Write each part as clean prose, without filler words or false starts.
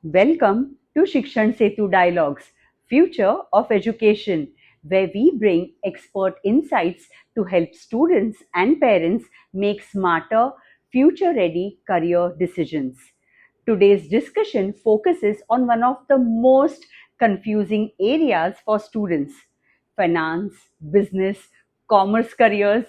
Welcome to Shikshan Setu Dialogues, Future of Education, where we bring expert insights to help students and parents make smarter, future ready career decisions. Today's discussion focuses on one of the most confusing areas for students: finance, business, commerce careers,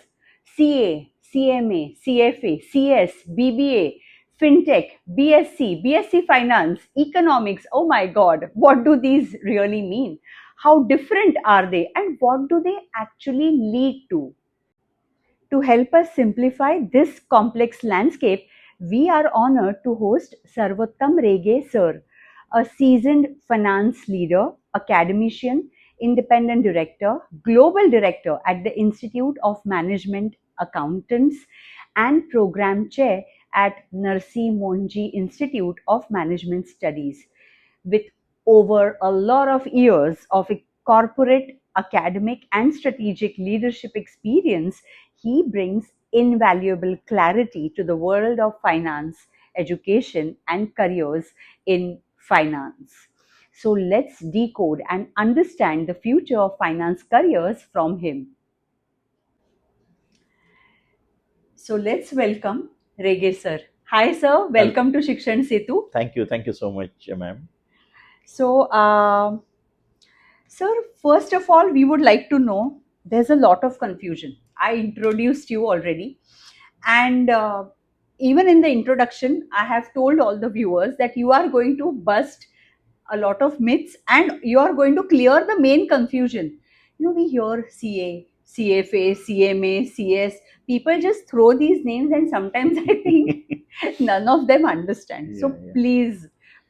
CA, CMA, CFA, CS, BBA, FinTech, BSc Finance, Economics. Oh my God, what do these really mean? How different are they, and what do they actually lead to? To help us simplify this complex landscape, we are honored to host Sarvottam Rege sir, a seasoned finance leader, academician, independent director, global director at the Institute of Management Accountants, and program chair at Narsee Monjee Institute of Management Studies. With over a lot of years of corporate, academic, and strategic leadership experience, he brings invaluable clarity to the world of finance, education, and careers in finance. So let's decode and understand the future of finance careers from him. So let's welcome Rege sir. Hi sir, Hello. welcome to Shikshan Setu. Thank you so much, ma'am. So, sir, first of all, we would like to know there's a lot of confusion. I introduced you already, and even in the introduction, I have told all the viewers that you are going to bust a lot of myths and you are going to clear the main confusion. We hear CA, CFA, CMA, CS. People just throw these names, and sometimes I think none of them understand. Yeah, So, yeah,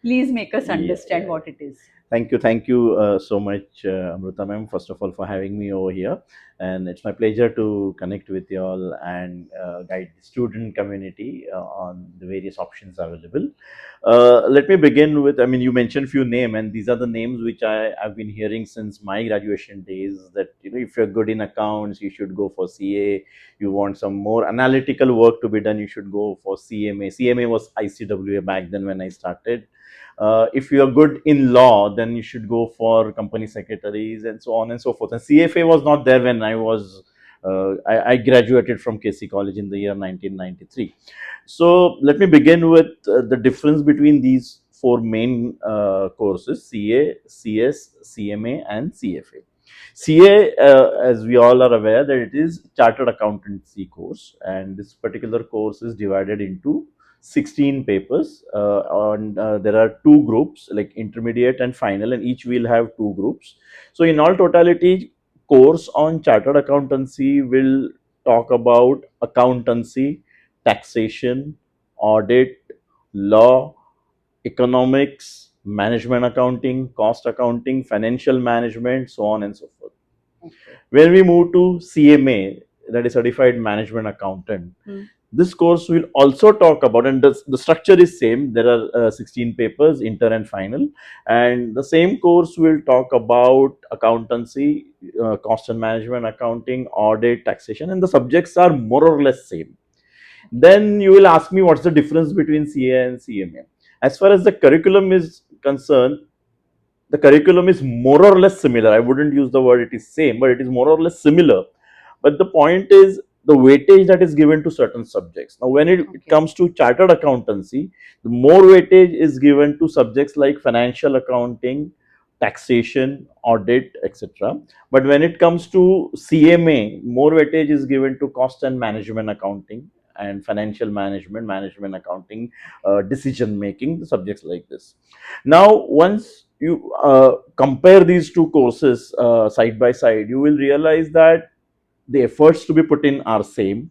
please make us yeah, understand yeah. what it is. Thank you so much, Amrutha ma'am, first of all, for having me over here. And it's my pleasure to connect with you all and guide the student community on the various options available. Let me begin with, I mean, you mentioned few names, and these are the names which I have been hearing since my graduation days, that, if you're good in accounts, you should go for CA. You want some more analytical work to be done, you should go for CMA. CMA was ICWA back then when I started. If you are good in law, then you should go for company secretaries and so on and so forth. And CFA was not there when I graduated from KC College in the year 1993. So let me begin with the difference between these four main courses: CA, CS, CMA, and CFA. CA, as we all are aware, that it is Chartered Accountancy course, and this particular course is divided into 16 papers, and there are two groups, like intermediate and final, and each will have two groups. So in all totality, course on chartered accountancy will talk about accountancy, taxation, audit, law, economics, management accounting, cost accounting, financial management, so on and so forth. Okay. When we move to CMA, that is Certified Management Accountant, this course will also talk about, and the structure is same. There are 16 papers, inter and final, and the same course will talk about accountancy, cost and management accounting, audit, taxation, and the subjects are more or less same. Then you will ask me, what's the difference between CA and CMA? As far as the curriculum is concerned, the curriculum is more or less similar. I wouldn't use the word it is same, but it is more or less similar. But the point is the weightage that is given to certain subjects. Now, when it Okay. comes to chartered accountancy, the more weightage is given to subjects like financial accounting, taxation, audit, etc. But when it comes to CMA, more weightage is given to cost and management accounting and financial management, management accounting, decision making, subjects like this. Now, once you compare these two courses side by side, you will realize that the efforts to be put in are same,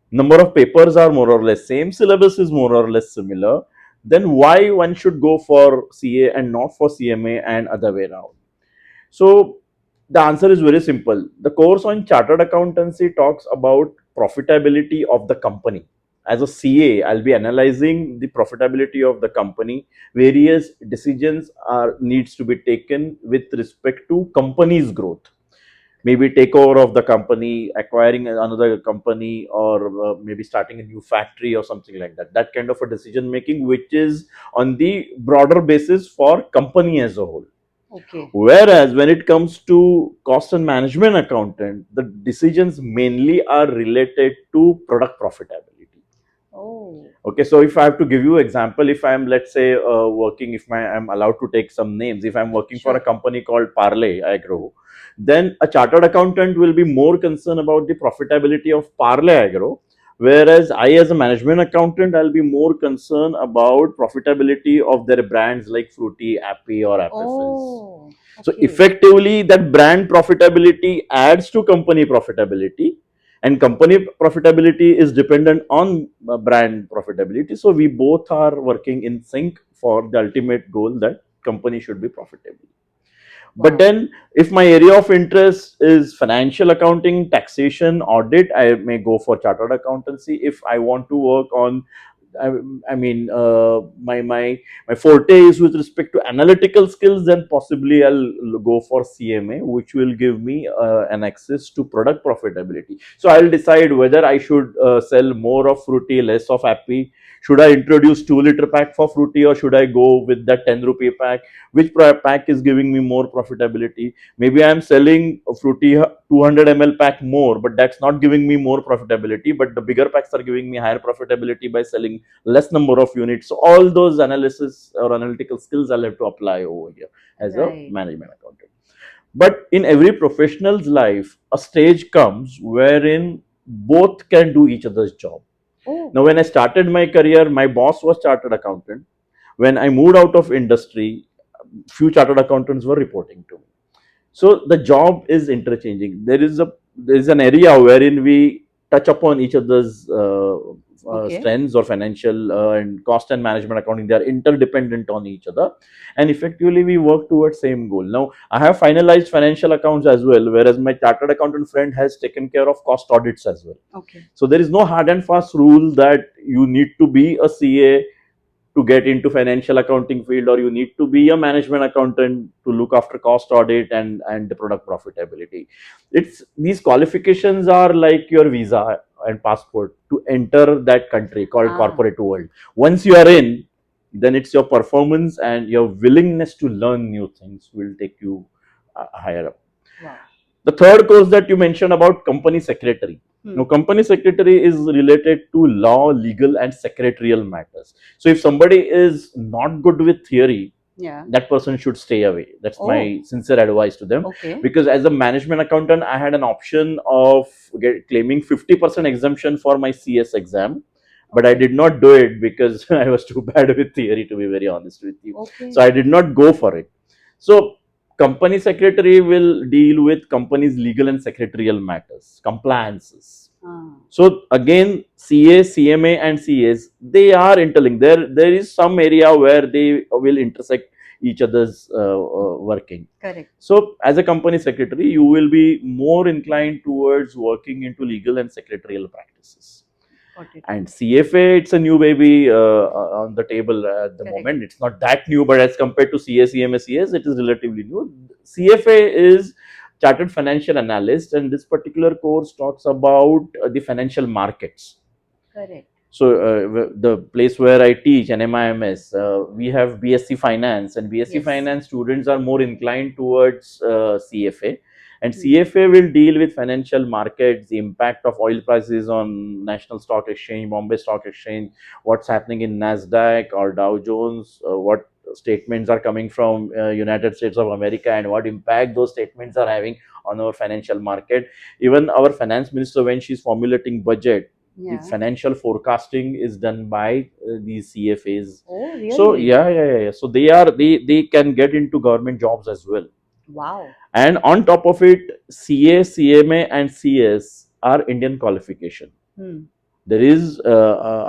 number of papers are more or less same, syllabus is more or less similar. Then why one should go for CA and not for CMA and other way around? So the answer is very simple. The course on chartered accountancy talks about profitability of the company. As a CA, I'll be analyzing the profitability of the company. Various decisions are needs to be taken with respect to company's growth. maybe takeover of the company, acquiring another company, or maybe starting a new factory or something like that. That kind of a decision making, which is on the broader basis for company as a whole. Okay. Whereas when it comes to cost and management accountant, the decisions mainly are related to product profitability. Oh, Okay, so if I have to give you example, if I'm, let's say, working, if I'm allowed to take some names, if I'm working for a sure. company called Parley Agro, then a chartered accountant will be more concerned about the profitability of Parley Agro, whereas I, as a management accountant, I'll be more concerned about profitability of their brands like Fruity, Appy, or Appfizz. Oh, So okay. effectively, that brand profitability adds to company profitability, and company profitability is dependent on brand profitability. So we both are working in sync for the ultimate goal that company should be profitable. But Wow. then, if my area of interest is financial accounting, taxation, audit, I may go for chartered accountancy. If I want to work on, I, I mean, my forte is with respect to analytical skills, then possibly I'll go for CMA, which will give me an access to product profitability. So I'll decide whether I should sell more of Fruity, less of Appy. Should I introduce 2 liter pack for Fruity, or should I go with that 10 rupee pack? Which pack is giving me more profitability? Maybe I'm selling a Fruity 200 ml pack more, but that's not giving me more profitability, but the bigger packs are giving me higher profitability by selling less number of units. So all those analysis or analytical skills I'll have to apply over here as a Right. management accountant. But in every professional's life, a stage comes wherein both can do each other's job. Oh, Now, when I started my career, my boss was chartered accountant. When I moved out of industry, few chartered accountants were reporting to me. So the job is interchanging. There is an area wherein we touch upon each other's okay. strengths or financial and cost and management accounting. They are interdependent on each other, and effectively we work towards same goal. Now I have finalized financial accounts as well, whereas my chartered accountant friend has taken care of cost audits as well. Okay. So there is no hard and fast rule that you need to be a CA to get into financial accounting field, or you need to be a management accountant to look after cost audit and the product profitability. It's these qualifications are like your visa and passport to enter that country called Ah, corporate world. Once you are in, then it's your performance and your willingness to learn new things will take you higher up. wow. The third course that you mentioned about company secretary. Hmm. Now, company secretary is related to law, legal, and secretarial matters. So, if somebody is not good with theory, Yeah. that person should stay away. That's Oh, my sincere advice to them. okay. Because as a management accountant, I had an option of claiming 50% exemption for my CS exam, but I Okay. did not do it because I was too bad with theory, to be very honest with you. So Okay. I did not go for it. So company secretary will deal with company's legal and secretarial matters, compliances. Ah, So again, CA, CMA, and CS, they are interlinked. There is some area where they will intersect each other's working. correct. So as a company secretary, you will be more inclined towards working into legal and secretarial practices. Got it. And CFA, it's a new baby on the table at the Correct. moment. It's not that new, but as compared to CA, CMA, CS, it is relatively new. CFA is Chartered Financial Analyst, and this particular course talks about the financial markets. Correct. So the place where I teach, NMIMS, we have BSc Finance, and BSc Yes. Finance students are more inclined towards CFA. And Hmm. CFA will deal with financial markets, the impact of oil prices on National Stock Exchange, Bombay Stock Exchange, what's happening in Nasdaq or Dow Jones, what statements are coming from United States of America, and what impact those statements are having on our financial market. Even our finance minister, when she's formulating budget, the Yeah. financial forecasting is done by these CFAs. Oh, So really? yeah. So they can get into government jobs as well. Wow. And on top of it, CA, CMA, and CS are Indian qualification. Hmm. There is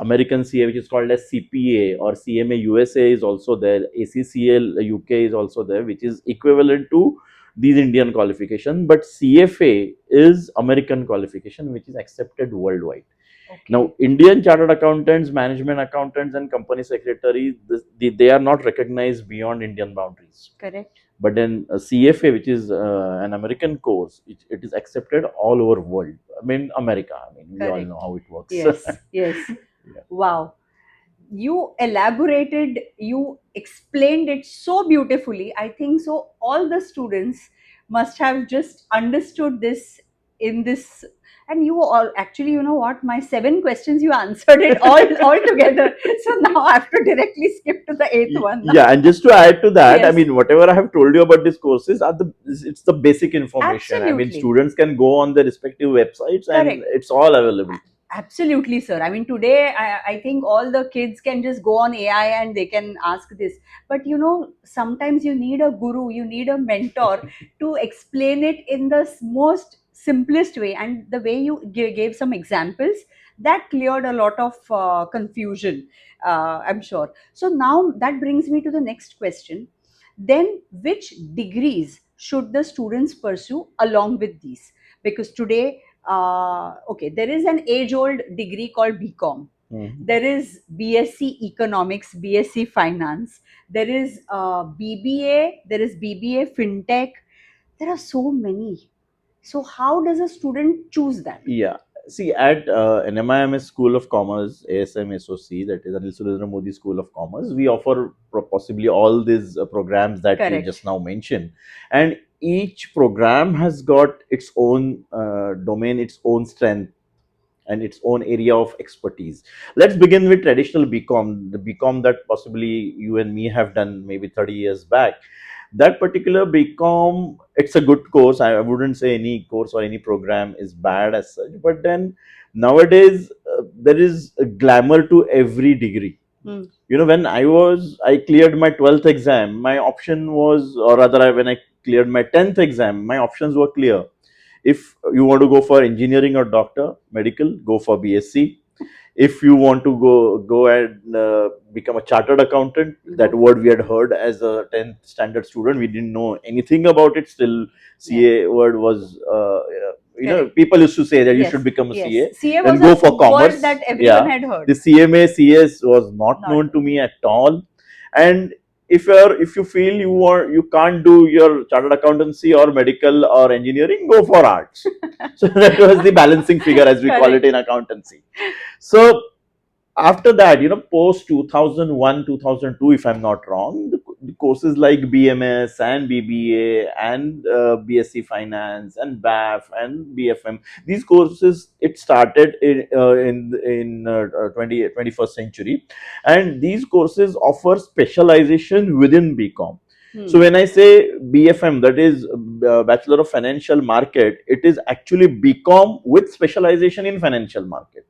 American CA, which is called as CPA, or CMA USA is also there. ACCL UK is also there, which is equivalent to these Indian qualification. But CFA is American qualification, which is accepted worldwide. Now, Okay. Indian chartered accountants, management accountants, and company secretaries, they are not recognized beyond Indian boundaries. Correct. But then CFA, which is an American course, it is accepted all over world. I mean, America. I mean, we all Correct. know how it works. Yes, yes. Yeah. Wow. You elaborated, you explained it so beautifully. I think so. All the students must have just understood this in this. And you all actually, you know what? My 7 questions, you answered it all together. So now I have to directly skip to the eighth one. Yeah, and just to add to that, I Yes, mean, whatever I have told you about these courses are it's the basic information. I mean, absolutely. students can go on the respective websites and Correct. it's all available. Absolutely, sir. I mean, today I think all the kids can just go on AI and they can ask this. But you know, sometimes you need a guru, you need a mentor to explain it in the most simplest way. And the way you gave some examples, that cleared a lot of confusion, I'm sure. So now that brings me to the next question. Then, which degrees should the students pursue along with these? Because today, okay, there is an age old degree called BCom. Mhm. There is BSc Economics, BSc Finance. There is BBA. There is BBA FinTech. There are so many. So how does a student choose that? Yeah. See, at NMIMS School of Commerce, ASM SOC, that is Anil Surendra Modi School of Commerce, we offer possibly all these programs that you Correct. just now mentioned. And each program has got its own domain, its own strength, and its own area of expertise. Let's begin with traditional BCom, the BCom that possibly you and me have done maybe 30 years back. That particular BCom, it's a good course. I wouldn't say any course or any program is bad as such, but then nowadays there is a glamour to every degree. Hmm. You know, when I cleared my 12th exam, my option was, or rather, when I cleared my 10th exam, my options were clear. If you want to go for engineering or doctor, medical, go for BSc. If you want to go and become a chartered accountant, that Go. word we had heard as a 10th standard student, we didn't know anything about it. Still, Yeah. CA word was Correct. people used to say that you Yes. should become a Yes. CA, CA then was go a for word commerce. that everyone Yeah, had heard. the CMA CS was not Not. known to me at all. And if you feel you can't do your chartered accountancy or medical or engineering, go for arts. So that was the balancing figure, as we call it Correct. in accountancy. So after that, post 2001, 2002, if I'm not wrong, the courses like BMS and BBA and BSc Finance and BAF and BFM, these courses, it started in 21st century, and these courses offer specialization within BCom. So Hmm. when I say BFM, that is Bachelor of Financial Market, it is actually BCom with specialization in financial market.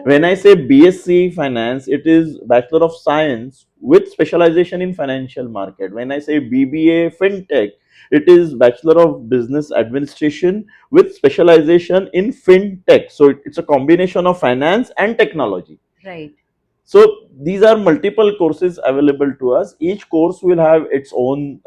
When I Oh. say BSc Finance, it is Bachelor of Science with specialization in financial market. When I say BBA FinTech, it is Bachelor of Business Administration with specialization in FinTech. So it's a combination of finance and technology. Right. So these are multiple courses available to us. Each course will have its own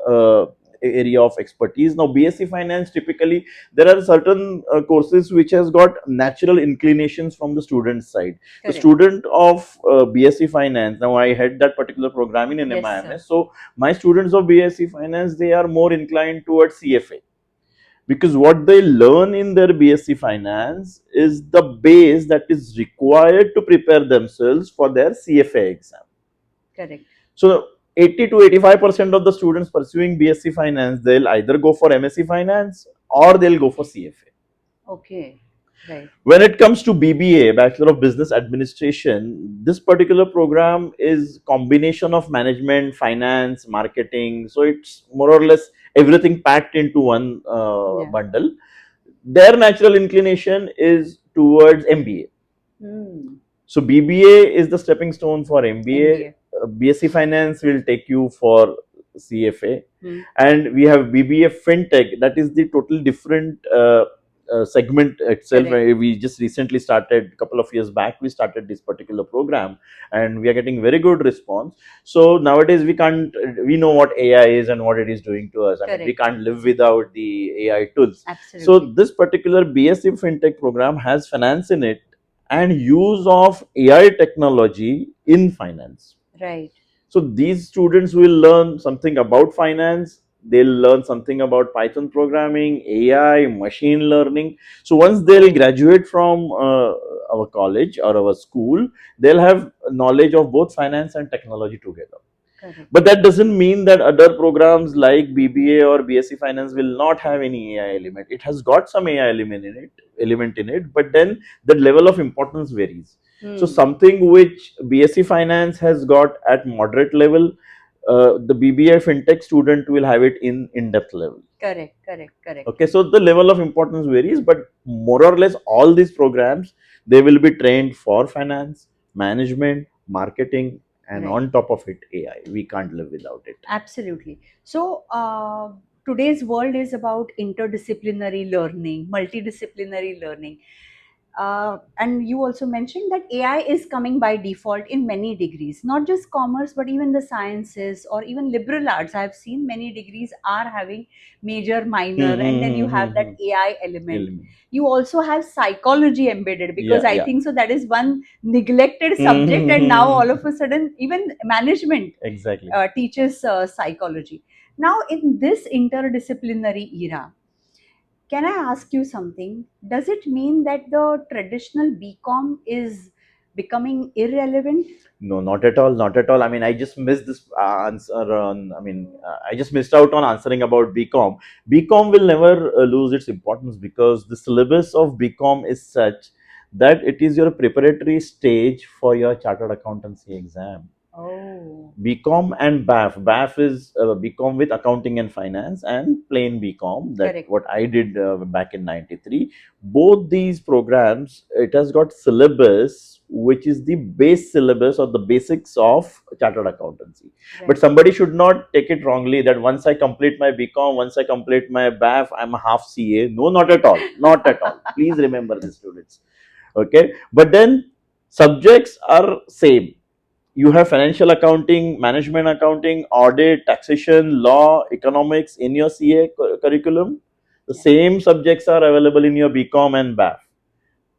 area of expertise. Now, BSc Finance, typically there are certain courses which has got natural inclinations from the student side. The Correct. student of BSc Finance, now I had that particular program in Yes, sir. NMIMS. So my students of BSc Finance, they are more inclined towards CFA, because what they learn in their BSc Finance is the base that is required to prepare themselves for their CFA exam. Correct. So 80 to 85% of the students pursuing BSc Finance, they'll either go for MSc Finance or they'll go for CFA. Okay. Right. When it comes to BBA, Bachelor of Business Administration, this particular program is combination of management, finance, marketing. So it's more or less everything packed into one Yeah. bundle. Their natural inclination is towards MBA. Hmm. So BBA is the stepping stone for MBA. MBA. BSc Finance will take you for CFA, Hmm. and we have BBA FinTech. That is the total different segment itself. Correct. We just recently started a couple of years back. We started this particular program, and we are getting very good response. So nowadays we know what AI is and what it is doing to us. I mean, we Correct. can't live without the AI tools. So Absolutely. this particular BSc FinTech program has finance in it and use of AI technology in finance. Right. So these students will learn something about finance. they'll learn something about Python programming, AI, machine learning. So once they'll graduate from our college or our school, they'll have knowledge of both finance and technology together. Correct. But that doesn't mean that other programs like BBA or BSc Finance will not have any AI element. It has got some AI element in it, but then the level of importance varies. So something which BSc Finance has got at moderate level, the BBA FinTech student will have it in depth level. Correct, correct, correct. Okay, so the level of importance varies, but more or less all these programs, they will be trained for finance, management, marketing, and Right. on top of it, AI. We can't live without it. Absolutely. So, today's world is about interdisciplinary learning, multidisciplinary learning. And you also mentioned that AI is coming by default in many degrees, not just commerce, but even the sciences or even liberal arts. I've seen many degrees are having major, minor, and then you have that AI element. You also have psychology embedded, because I think so that is one neglected subject, and now all of a sudden even management Exactly. teaches psychology. Now, in this interdisciplinary era, can I ask you something? Does it mean that the traditional BCom is becoming irrelevant? No, not at all. Not at all. I mean, I just missed this answer on. I mean, I just missed out on answering about BCom. BCom will never lose its importance because the syllabus of BCom is such that it is your preparatory stage for your chartered accountancy exam. Oh, BCom and BAF. BAF is BCom with accounting and finance, and plain BCom. That correct. what I did back in '93. Both these programs, it has got syllabus which is the base syllabus or the basics of chartered accountancy. Right. But somebody should not take it wrongly that once I complete my BCom, once I complete my BAF, I'm a half CA. No, not at all. Not at all. Please remember this, students. Okay, but then subjects are same. You have financial accounting, management accounting, audit, taxation, law, economics in your CA curriculum. The same subjects are available in your BCom and BAF.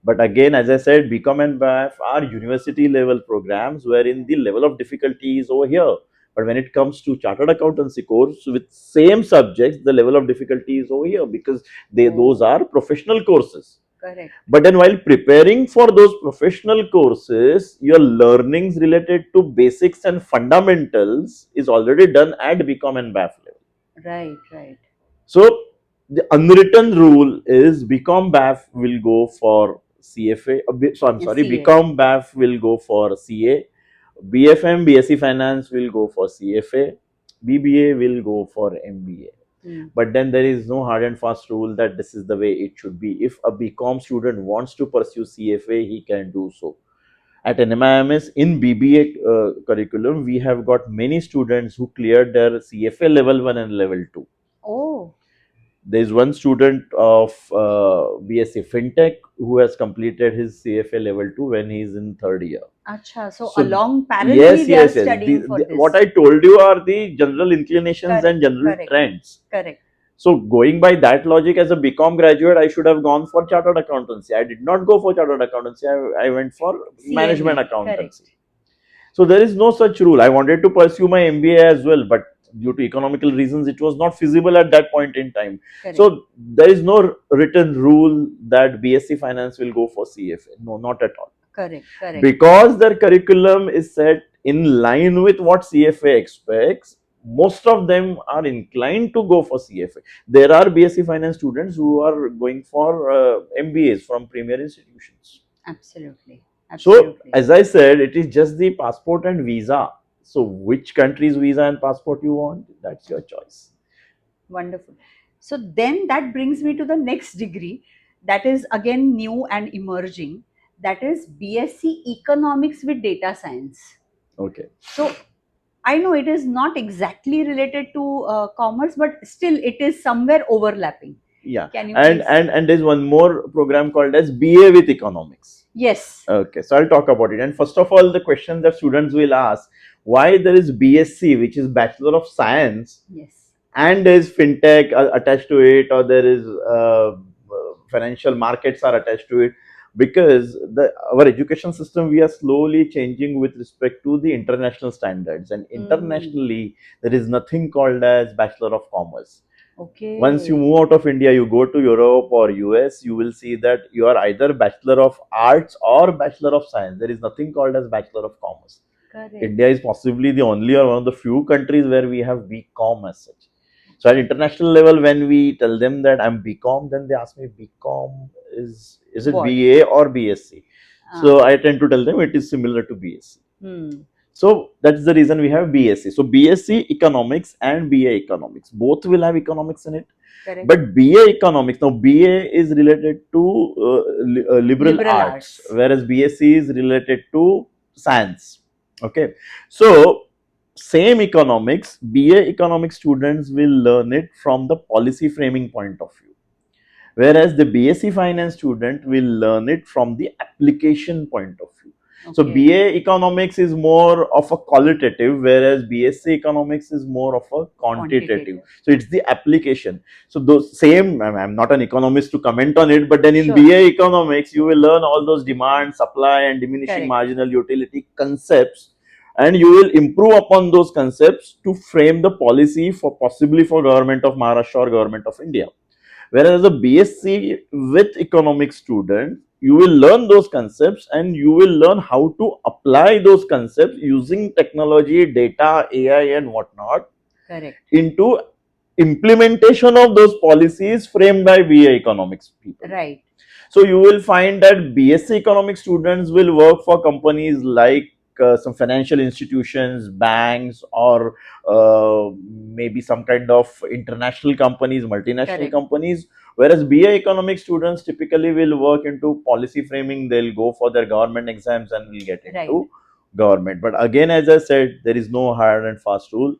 But again, as I said, BCom and BAF are university level programs wherein the level of difficulty is over here. But when it comes to chartered accountancy course with same subjects, the level of difficulty is over here because those are professional courses. Correct. But then while preparing for those professional courses, your learnings related to basics and fundamentals is already done at BCom and BAF level. Right, right. So the unwritten rule is BCom BAF will go for CFA. So I'm sorry, CA. BCom BAF will go for CA. BFM, BSc Finance will go for CFA. BBA will go for MBA. But then there is no hard and fast rule that this is the way it should be. If a BCom student wants to pursue CFA, he can do so. At NMIMS in BBA curriculum, we have got many students who cleared their CFA level 1 and level 2. Oh, There is one student of BSc FinTech who has completed his CFA level 2 when he is in third year. acha. So, So along parallelly yes, they are yes, yes. studying for this. What I told you are the general inclinations and Correct, general correct. trends. Correct. So going by that logic, as a BCom graduate, I should have gone for chartered accountancy. I did not go for chartered accountancy. I went for management CMA, accountancy. So there is no such rule. I wanted to pursue my MBA as well, but due to economical reasons, it was not feasible at that point in time. Correct. So there is no written rule that BSc Finance will go for CFA. No, not at all. Correct, correct. Because their curriculum is set in line with what CFA expects, most of them are inclined to go for CFA. There are BSc Finance students who are going for MBAs from premier institutions. Absolutely. So, as I said, it is just the passport and visa. So, which country's visa and passport you want, that's your choice. Wonderful. So then that brings me to the next degree that is again new and emerging, that is BSc Economics with Data Science. Okay. So I know it is not exactly related to commerce, but still it is somewhere overlapping. Yeah. Can you and there's one more program called as BA with Economics. Yes. Okay, so I'll talk about it. And first of all, the question that students will ask, why there is BSc, which is Bachelor of Science, Yes. and there is FinTech attached to it, or there is financial markets are attached to it. because our education system, we are slowly changing with respect to the international standards, and internationally there is nothing called as Bachelor of Commerce. Okay. Once you move out of India, you go to Europe or US, you will see that you are either Bachelor of Arts or Bachelor of Science. There is nothing called as Bachelor of Commerce. Correct. India is possibly the only or one of the few countries where we have BCom as such. So at international level, when we tell them that I'm BCom, then they ask me, BCom is it What? BA or BSc? So I tend to tell them it is similar to BSc. So that's the reason we have BSc. So BSc Economics and BA Economics, both will have economics in it. Correct. But BA Economics, now BA is related to liberal arts, whereas BSc is related to science. Okay, so same economics, BA Economics students will learn it from the policy framing point of view, whereas the BSc Finance student will learn it from the application point of view. So BA Economics is more of a qualitative, whereas BSc Economics is more of a quantitative. So it's the application. So those same, I'm not an economist to comment on it, but then in BA Economics, you will learn all those demand, supply and diminishing marginal utility concepts, and you will improve upon those concepts to frame the policy for possibly for government of Maharashtra or government of India. Whereas a BSc with economics student, you will learn those concepts and you will learn how to apply those concepts using technology, data, AI and whatnot. Correct. Into implementation of those policies framed by BA economics people. Right. So you will find that BSc economics students will work for companies like some financial institutions, banks, or maybe some kind of international companies, multinational companies. Whereas BA economics students typically will work into policy framing. They'll go for their government exams and will get into government. But again, as I said, there is no hard and fast rule.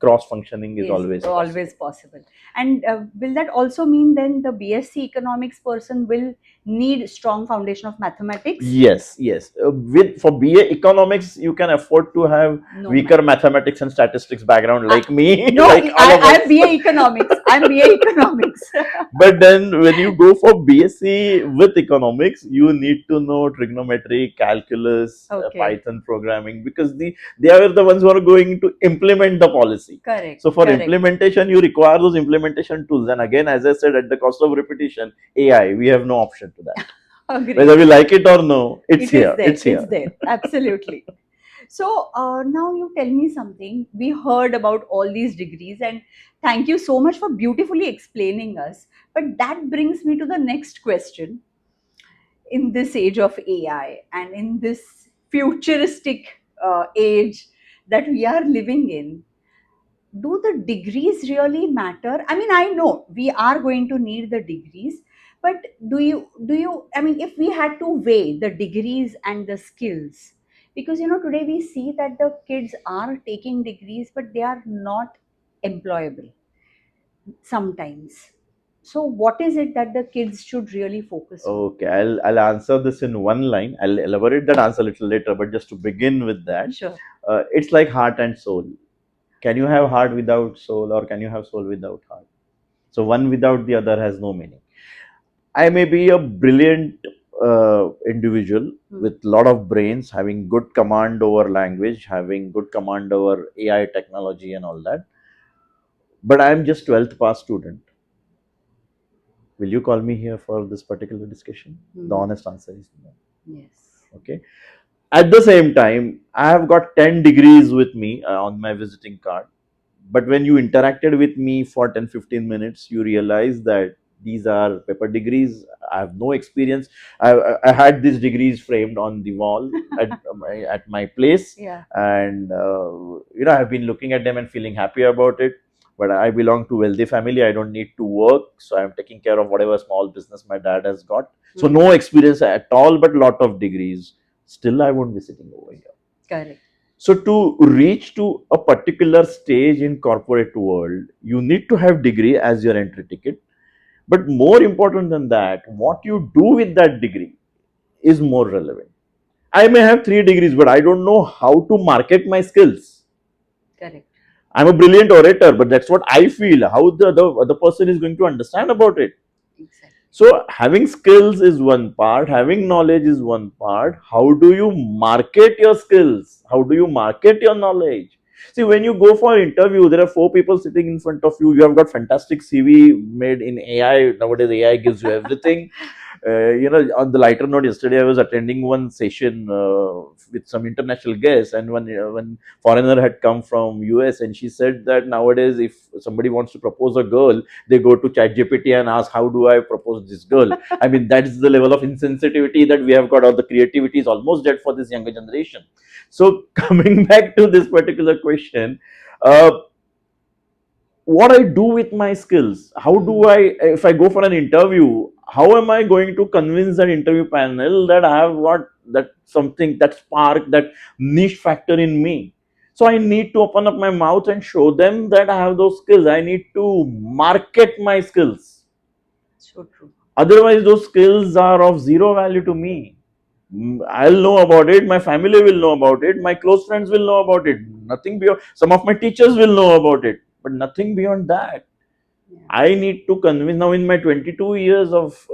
Cross functioning is always possible. And will that also mean then the BSc Economics person will need strong foundation of mathematics? Yes. For BA Economics, you can afford to have weaker mathematics and statistics background like me. No, like I'm BA Economics. I'm BA Economics. But then when you go for BSc with economics, you need to know trigonometry, calculus, Python programming, because they are the ones who are going to implement the policy. Correct. So for implementation, you require those implementation tools. And again, as I said, at the cost of repetition, AI, we have no option to that. Agreed. Whether we like it or no, it's here. It's there. Absolutely. So now you tell me something. We heard about all these degrees, and thank you so much for beautifully explaining us. But that brings me to the next question. In this age of AI and in this futuristic age that we are living in, do the degrees really matter? I mean, I know we are going to need the degrees, but do you, I mean, if we had to weigh the degrees and the skills, because today we see that the kids are taking degrees but they are not employable sometimes. So what is it that the kids should really focus on? Okay, I'll answer this in one line. I'll elaborate that answer a little later, but just to begin with that, Sure. It's like heart and soul. Can you have heart without soul, or can you have soul without heart? So one without the other has no meaning. I may be a brilliant individual with a lot of brains, having good command over language, having good command over AI technology and all that, but I'm just 12th pass student. Will you call me here for this particular discussion? The honest answer is no. Yes. Okay. At the same time, I have got 10 degrees with me on my visiting card. But when you interacted with me for 10-15 minutes, you realize that these are paper degrees. I have no experience. I had these degrees framed on the wall at my place. Yeah. And, I've been looking at them and feeling happy about it. But I belong to wealthy family. I don't need to work. So I'm taking care of whatever small business my dad has got. So no experience at all, but lot of degrees. Still, I won't be sitting over here. Correct. So to reach to a particular stage in corporate world, you need to have degree as your entry ticket. But more important than that, what you do with that degree is more relevant. I may have 3 degrees, but I don't know how to market my skills. Correct. I'm a brilliant orator, but that's what I feel. How the other person is going to understand about it. Exactly. So having skills is one part, having knowledge is one part. How do you market your skills? How do you market your knowledge? See, when you go for an interview, there are four people sitting in front of you. You have got fantastic CV made in AI. Nowadays, AI gives you everything. On the lighter note, yesterday I was attending one session with some international guests, and when foreigner had come from US, and she said that nowadays, if somebody wants to propose a girl, they go to ChatGPT and ask, "How do I propose this girl?" I mean, that's the level of insensitivity that we have got, or the creativity is almost dead for this younger generation. So, coming back to this particular question. Uh, what I do with my skills. How do I, if I go for an interview, how am I going to convince that interview panel that I have got that something, that spark, that niche factor in me? So I need to open up my mouth and show them that I have those skills. I need to market my skills. So true. Otherwise, those skills are of zero value to me. I'll know about it. My family will know about it. My close friends will know about it. Nothing beyond. Some of my teachers will know about it, but nothing beyond that. Yeah. I need to convince. Now, in my 22 years of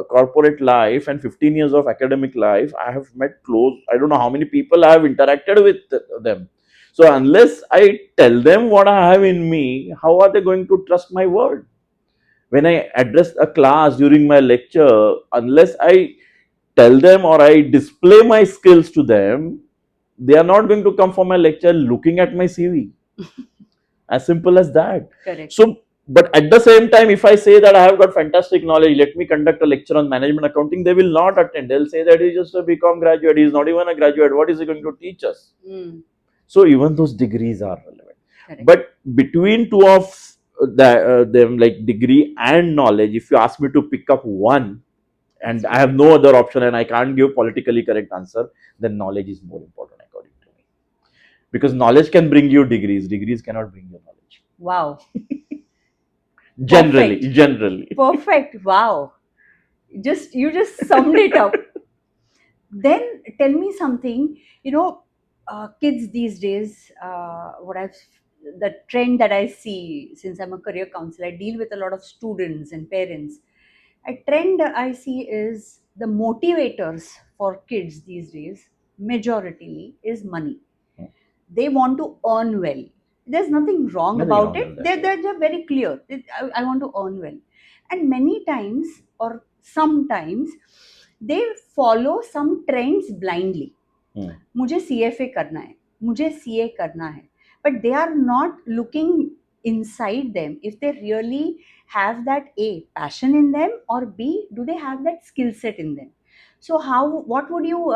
corporate life and 15 years of academic life, I have met close. I don't know how many people I have interacted with them. So unless I tell them what I have in me, how are they going to trust my word? When I address a class during my lecture, unless I tell them or I display my skills to them, they are not going to come for my lecture looking at my CV. As simple as that. Correct. So, but at the same time, if I say that I have got fantastic knowledge, let me conduct a lecture on management accounting, they will not attend. They'll say that he's just a BCom graduate, he's not even a graduate. What is he going to teach us? So, even those degrees are relevant. Correct. But between two of them, like degree and knowledge, if you ask me to pick up one, and I have no other option and I can't give politically correct answer, then knowledge is more important according to me. Because knowledge can bring you degrees cannot bring you knowledge. Wow. Generally. Perfect. Wow. You just summed it up. Then tell me something. Kids these days, the trend that I see, since I'm a career counselor, I deal with a lot of students and parents. A trend I see is the motivators for kids these days, majority is money. They want to earn well. There's nothing wrong Nothing about wrong it. with that. They're very clear. I want to earn well. And many times or sometimes they follow some trends blindly. मुझे CFA करना है, मुझे CA करना है, but they are not looking inside them if they really have that A, passion in them, or B, do they have that skill set in them. So what would you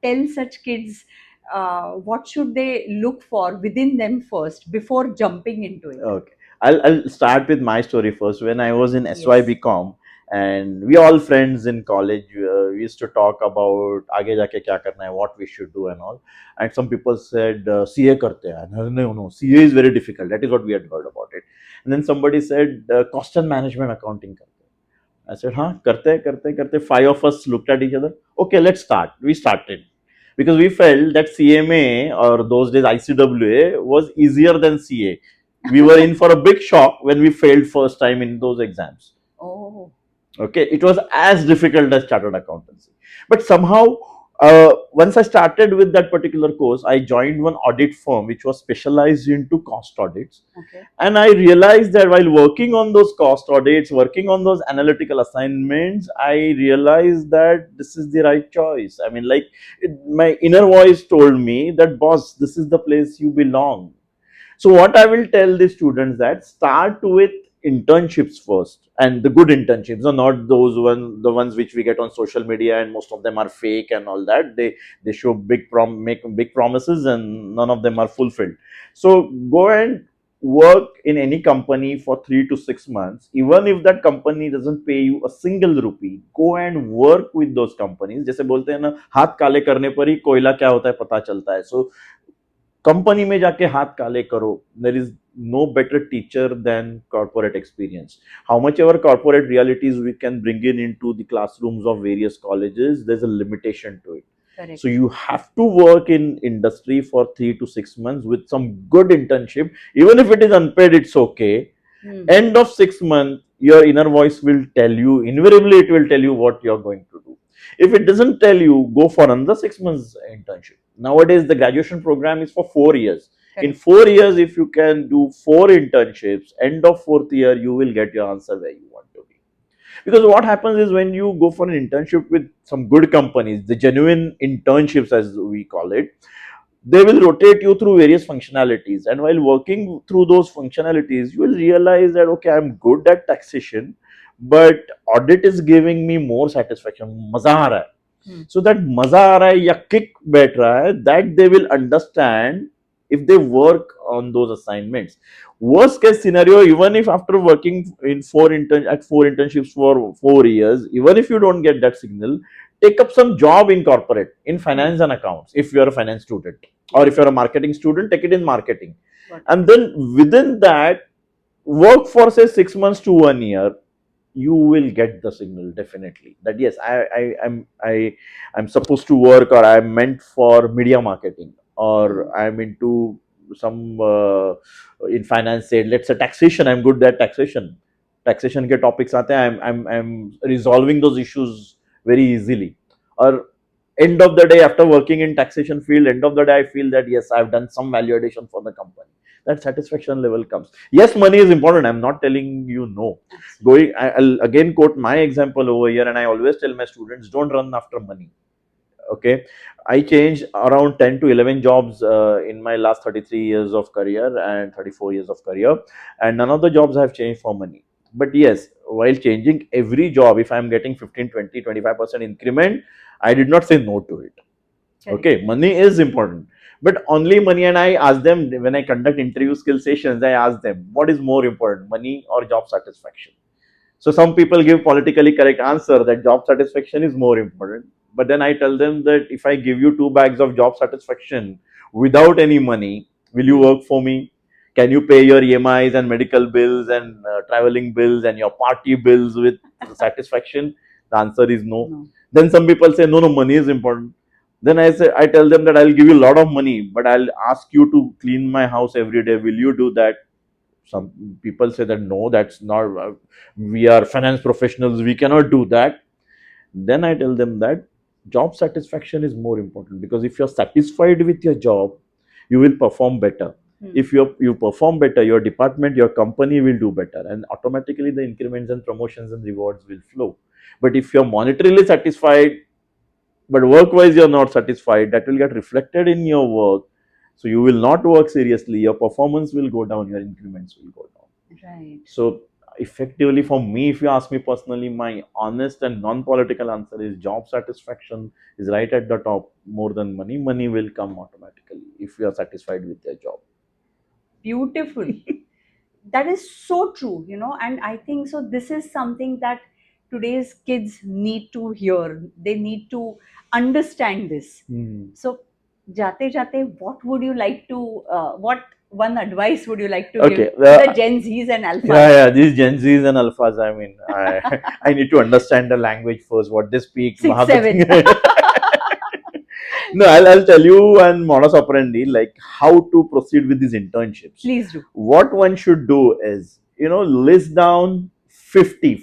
tell such kids, what should they look for within them first before jumping into it? Okay. I'll start with my story first. When I was in SY Yes. BCom, and we all friends in college, we used to talk about आगे जाके क्या करना है, what we should do and all. And some people said CA करते हैं. No, CA is very difficult. That is what we had heard about it. And then somebody said cost and management accounting करते हैं. I said, हाँ करते. Five of us looked at each other. Okay, let's start. We started because we felt that CMA, or those days ICWA, was easier than CA. We were in for a big shock when we failed first time in those exams. Oh. Okay, it was as difficult as chartered accountancy. But somehow, once I started with that particular course, I joined one audit firm which was specialized into cost audits. Okay. And I realized that while working on those cost audits, working on those analytical assignments, I realized that this is the right choice. I mean, my inner voice told me that, boss, this is the place you belong. So what I will tell the students that start with internships first, and the good internships, or not the ones which we get on social media, and most of them are fake and all that. They show make big promises, and none of them are fulfilled. So go and work in any company for 3 to 6 months. Even if that company doesn't pay you a single rupee, go and work with those companies. जैसे बोलते हैं ना, हाथ काले करने पर ही कोयला क्या होता है पता चलता है. So कंपनी में जाके हाथ काले करो. There is no better teacher than corporate experience. How much ever corporate realities we can bring into the classrooms of various colleges, there's a limitation to it. Correct. So you have to work in industry for 3 to 6 months with some good internship. Even if it is unpaid, it's okay. End of 6 months, your inner voice will tell you, invariably it will tell you what you're going to do. If it doesn't tell you, go for another 6 months internship. Nowadays the graduation program is for 4 years. In 4 years, if you can do 4 internships, end of fourth year you will get your answer where you want to be. Because what happens is, when you go for an internship with some good companies, the genuine internships as we call it, they will rotate you through various functionalities, and while working through those functionalities you will realize that, okay, I'm good at taxation, but audit is giving me more satisfaction, maza aa raha hai. So that maza aa raha hai ya kick baith raha hai, that they will understand if they work on those assignments. Worst case scenario, even if after working in four internships for 4 years, even if you don't get that signal, take up some job in corporate, in finance and accounts, if you are a finance student, or if you're a marketing student, take it in marketing. And then within that, work for say 6 months to 1 year, you will get the signal definitely that yes, I'm supposed to work, or I'm meant for media marketing, or I'm into some in finance, say let's say taxation, I'm good at taxation के topics आते हैं, I'm resolving those issues very easily. Or end of the day, after working in taxation field, end of the day I feel that yes, I've done some value addition for the company. That satisfaction level comes. Yes, money is important, I'm not telling you no. I'll again quote my example over here, and I always tell my students, don't run after money. Okay, I changed around 10 to 11 jobs in my last 33 years of career and 34 years of career, and none of the jobs have changed for money. But yes, while changing every job, if I'm getting 15, 20, 25% increment, I did not say no to it. Okay, money is important, but only money. And I ask them, when I conduct interview skill sessions, I ask them, what is more important, money or job satisfaction? So some people give politically correct answer that job satisfaction is more important. But then I tell them that if I give you 2 bags of job satisfaction without any money, will you work for me? Can you pay your EMIs and medical bills and traveling bills and your party bills with satisfaction? The answer is no. Then some people say, no, money is important. Then I tell them that I'll give you a lot of money, but I'll ask you to clean my house every day. Will you do that? Some people say that no, that's not, we are finance professionals, we cannot do that. Then I tell them that job satisfaction is more important, because if you're satisfied with your job, you will perform better. If you perform better, your department, your company will do better, and automatically the increments and promotions and rewards will flow. But if you're monetarily satisfied but work wise you're not satisfied, that will get reflected in your work. So you will not work seriously, your performance will go down, your increments will go down. Right. So effectively, for me, if you ask me personally, my honest and non-political answer is job satisfaction is right at the top more than money. Money will come automatically if you are satisfied with your job. Beautiful. That is so true, and I think so. This is something that today's kids need to hear. They need to understand this. So, jate jate, what would you like to, what one advice would you like to give to the Gen Zs and Alphas? Yeah, these Gen Zs and Alphas, I mean, I need to understand the language first, what they speak. 6, 7. No, I'll tell you one modus operandi, like how to proceed with these internships. Please do. What one should do is, list down 50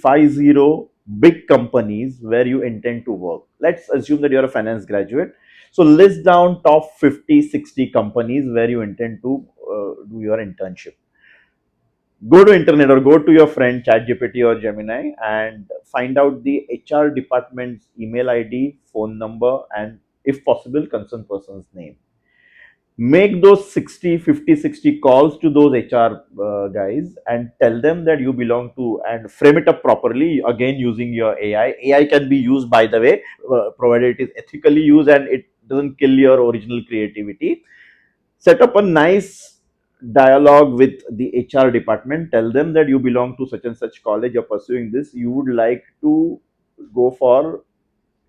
big companies where you intend to work. Let's assume that you're a finance graduate. So list down top 50, 60 companies where you intend to do your internship. Go to internet or go to your friend ChatGPT or Gemini and find out the HR department's email ID, phone number, and if possible, concerned person's name. Make those 60, 50, 60 calls to those HR guys and tell them that you belong to, and frame it up properly, again using your AI. AI can be used, by the way, provided it is ethically used and it doesn't kill your original creativity. Set up a nice dialogue with the HR department. Tell them that you belong to such and such college, you're pursuing this, you would like to go for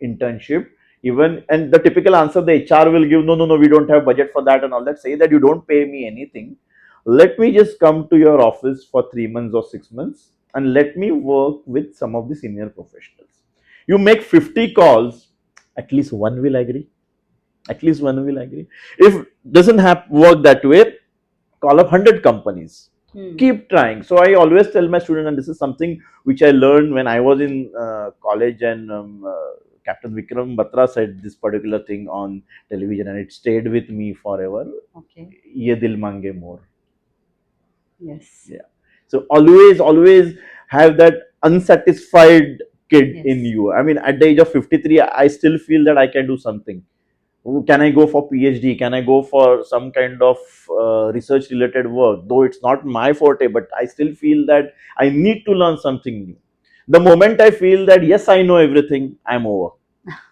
internship. Even, and the typical answer the HR will give, no, we don't have budget for that and all that. Say that you don't pay me anything. Let me just come to your office for 3 months or 6 months and let me work with some of the senior professionals. You make 50 calls, at least one will agree. At least one will agree. If doesn't have work that way, call up 100 companies. Hmm. Keep trying. So I always tell my students, and this is something which I learned when I was in college, and Captain Vikram Batra said this particular thing on television, and it stayed with me forever. Okay. Ye dil mange more. Yes. Yeah. So always have that unsatisfied kid Yes. in you. I mean, at the age of 53, I still feel that I can do something. Can I go for PhD? Can I go for some kind of research related work? Though it's not my forte, but I still feel that I need to learn something new. The moment I feel that yes, I know everything, I'm over.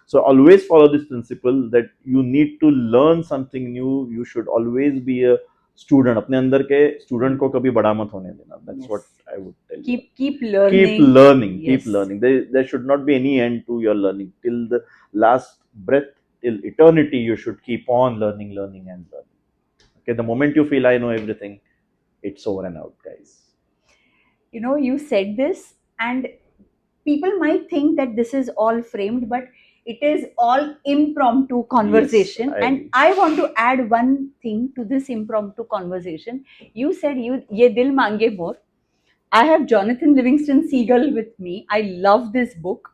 So always follow this principle that you need to learn something new. You should always be a student. अपने अंदर के student को कभी बड़ा मत होने देना. That's what Yes. I would tell you. Keep Keep learning. learning. Keep Yes. learning. There should not be any end to your learning. Till the last breath, till eternity, you should keep on learning, learning, and learning. Okay, the moment you feel I know everything, it's over and out, guys. You said this, and people might think that this is all framed, but it is all impromptu Yes, conversation. I And agree. I want to add one thing to this impromptu conversation. You said ye dil mange more. I have Jonathan Livingston Seagull with me. I love this book.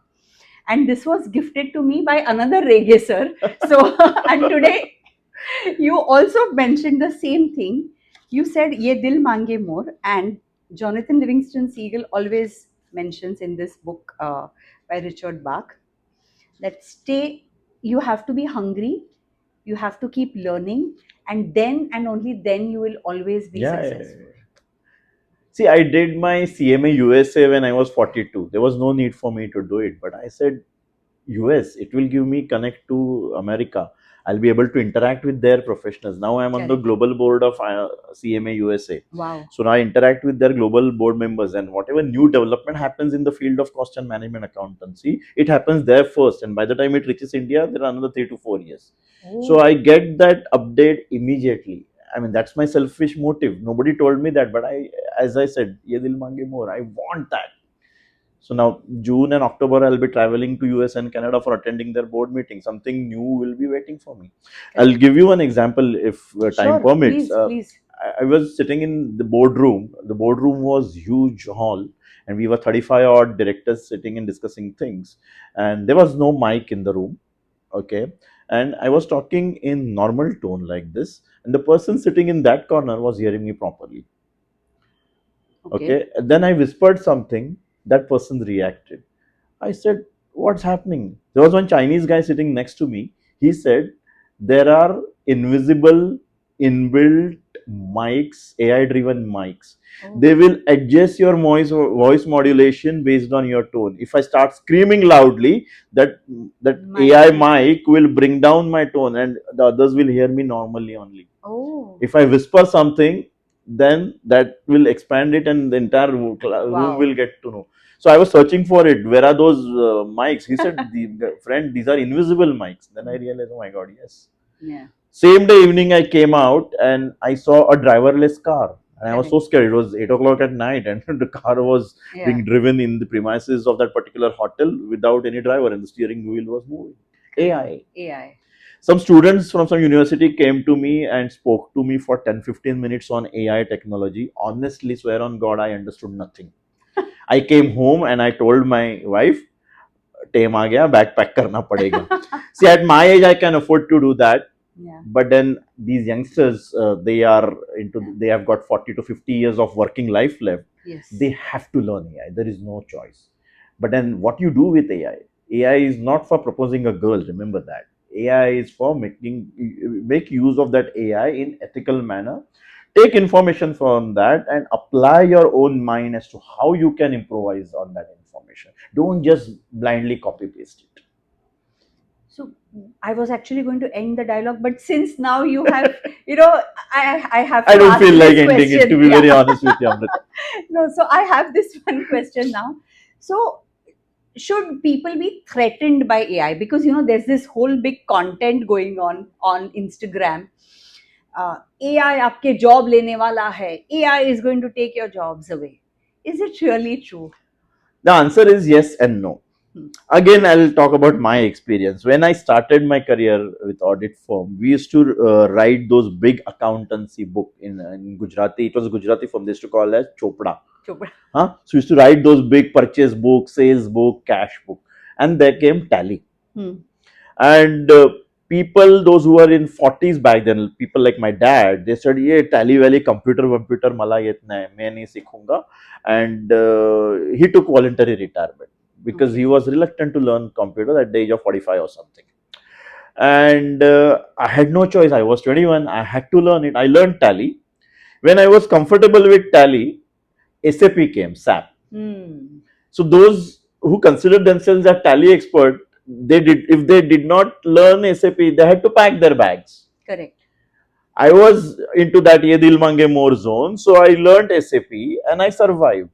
And this was gifted to me by another Rege sir. So, and today you also mentioned the same thing. You said Ye Dil Mange More, and Jonathan Livingston Seagull always mentions in this book by Richard Bach that you have to be hungry, you have to keep learning, and then and only then you will always be Yeah, yeah, successful. yeah. See, I did my CMA USA when I was 42. There was no need for me to do it, but I said US, it will give me connect to America. I'll be able to interact with their professionals. Now I'm on the Correct. global board of CMA USA. Wow. So now I interact with their global board members, and whatever new development happens in the field of cost and management accountancy, it happens there first. And by the time it reaches India, there are another 3 to 4 years. So Oh, I get that update immediately. I mean, that's my selfish motive. Nobody told me that, but as I said, ye dil mange more. I want that. So now June and October, I'll be traveling to US and Canada for attending their board meeting. Something new will be waiting for me. I'll correct. give you an example if time Sure, permits. please, please. I was sitting in the boardroom. The boardroom was huge hall, and we were 35 odd directors sitting and discussing things. And there was no mic in the room. Okay. And I was talking in normal tone like this, and the person sitting in that corner was hearing me properly. Okay. Okay. And then I whispered something. That person reacted. I said, what's happening? There was one Chinese guy sitting next to me. He said, there are invisible inbuilt mics, AI driven mics. Oh, They will adjust your voice modulation based on your tone. If I start screaming loudly, that mic AI will. mic will bring down my tone, and the others will hear me normally only. Oh, If I whisper something, then that will expand it, and the entire room wow. will get to know. So I was searching for it. Where are those mics? He said, Friend, these are invisible mics." Then I realized, oh my god, yes. Yeah, Same day evening, I came out and I saw a driverless car. And I was so correct. scared. It was 8 o'clock at night, and the car was Yeah, being driven in the premises of that particular hotel without any driver, and the steering wheel was moving. correct. AI. AI. Some students from some university came to me and spoke to me for 10-15 minutes on AI technology. Honestly, swear on God, I understood nothing. I came home and I told my wife, "Time आ गया, bag pack करना पड़ेगा." See, at my age, I can afford to do that. Yeah, But then these youngsters, yeah. they have got 40 to 50 years of working life left. Yes. They have to learn AI. There is no choice. But then what you do with AI is not for proposing a girl. Remember that. AI is for make use of that AI in ethical manner. Take information from that and apply your own mind as to how you can improvise on that information. Don't just blindly copy paste So I was actually going to end the dialogue, but since now you have, you know, I have I to don't ask feel like this ending it, to question. be Yeah. very honest with you, Amrita. No, so I have this one question now. So should people be threatened by AI? Because there's this whole big content going on Instagram. AI आपके job लेने वाला है. AI is going to take your jobs away. Is it really true? The answer is yes and no. Again, I'll talk about my experience. When I started my career with audit firm, we used to write those big accountancy book in Gujarati. It was a Gujarati firm. They used to call as Chopra. Chopra. Huh? So we used to write those big purchase book, sales book, cash book, and there came tally. And people, those who were in 40s back then, people like my dad, they said, "ये tally वाली computer मला येत नाही, मैं नहीं सीखूंगा." And he took voluntary retirement because he was reluctant to learn computer at the age of 45 or something. And I had no choice. I was 21. I had to learn it. I learned tally. When I was comfortable with tally, SAP came, SAP. So those who considered themselves a tally expert, they did, if they did not learn SAP, they had to pack their bags. Correct. I was into that ye dil mange more zone, so I learned SAP and I survived.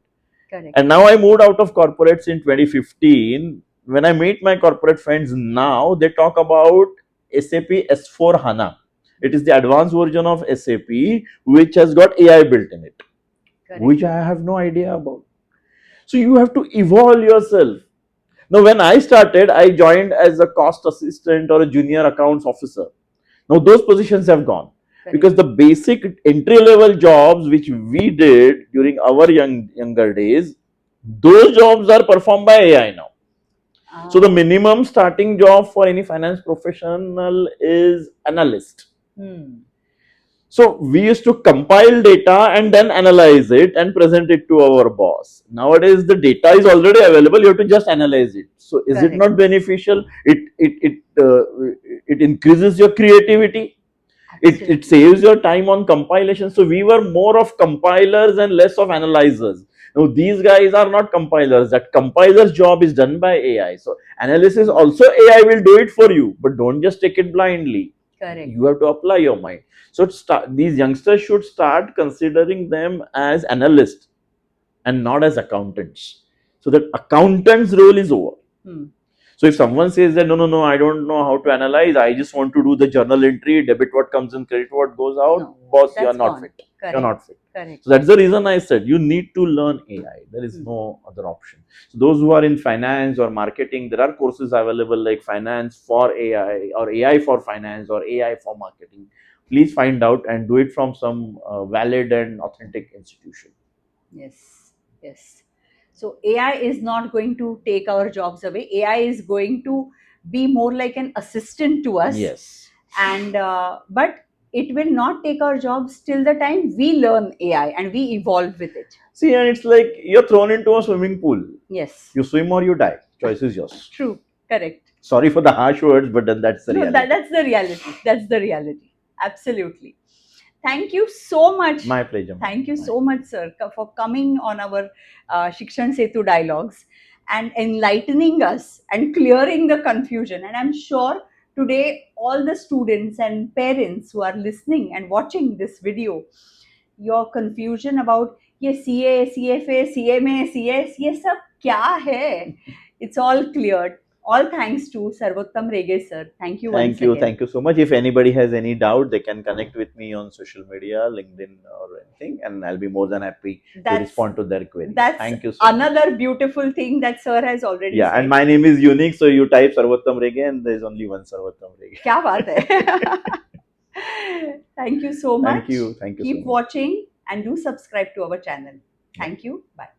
Correct. And now I moved out of corporates in 2015. When I meet my corporate friends now, they talk about SAP S4 HANA. It is the advanced version of SAP which has got AI built in it, correct, which I have no idea about. So you have to evolve yourself. Now, when I started, I joined as a cost assistant or a junior accounts officer. Now, those positions have gone. Correct. Because the basic entry level jobs which we did during our younger days, those jobs are performed by AI now. So the minimum starting job for any finance professional is analyst. So we used to compile data and then analyze it and present it to our boss. Nowadays, the data is already available. You have to just analyze it. So is correct. It not beneficial? It increases your creativity. It saves your time on compilation. So we were more of compilers and less of analyzers. Now these guys are not compilers. That compiler's job is done by AI. So analysis also AI will do it for you, but don't just take it blindly. Correct. You have to apply your mind. So these youngsters should start considering them as analysts and not as accountants. So that accountant's role is over. So if someone says that no, I don't know how to analyze, I just want to do the journal entry, debit what comes in, credit what goes out, no, boss, you are not fit. Correct. You're not fit. Correct. So that's the reason I said you need to learn AI. There is no other option. So those who are in finance or marketing, there are courses available like finance for AI or AI for finance or AI for marketing. Please find out and do it from some valid and authentic institution. Yes, yes. So AI is not going to take our jobs away. AI is going to be more like an assistant to us. Yes. And but it will not take our jobs till the time we learn AI and we evolve with it. See, and it's like you're thrown into a swimming pool. Yes. You swim or you die. Choice is yours. True. Correct. Sorry for the harsh words, but then that's the reality. That's the reality. That's the reality. Absolutely. Thank you so much. My pleasure. Thank you so much, sir, for coming on our Shikshan Setu dialogues and enlightening us and clearing the confusion. And I'm sure today all the students and parents who are listening and watching this video, your confusion about ये CA, CFA, CMA, CS, ये सब क्या है? It's all cleared. All thanks to Sarvottam Rege, sir. Thank you once again. Thank you so much. If anybody has any doubt, they can connect with me on social media, LinkedIn or anything, and I'll be more than happy to respond to their queries. Thank you so another much. Beautiful thing that sir has already said. And my name is unique, so you type Sarvottam Rege and there's only one Sarvottam Rege. क्या बात है? Thank you so much. Thank you. Keep watching and do subscribe to our channel. Thank you. Bye.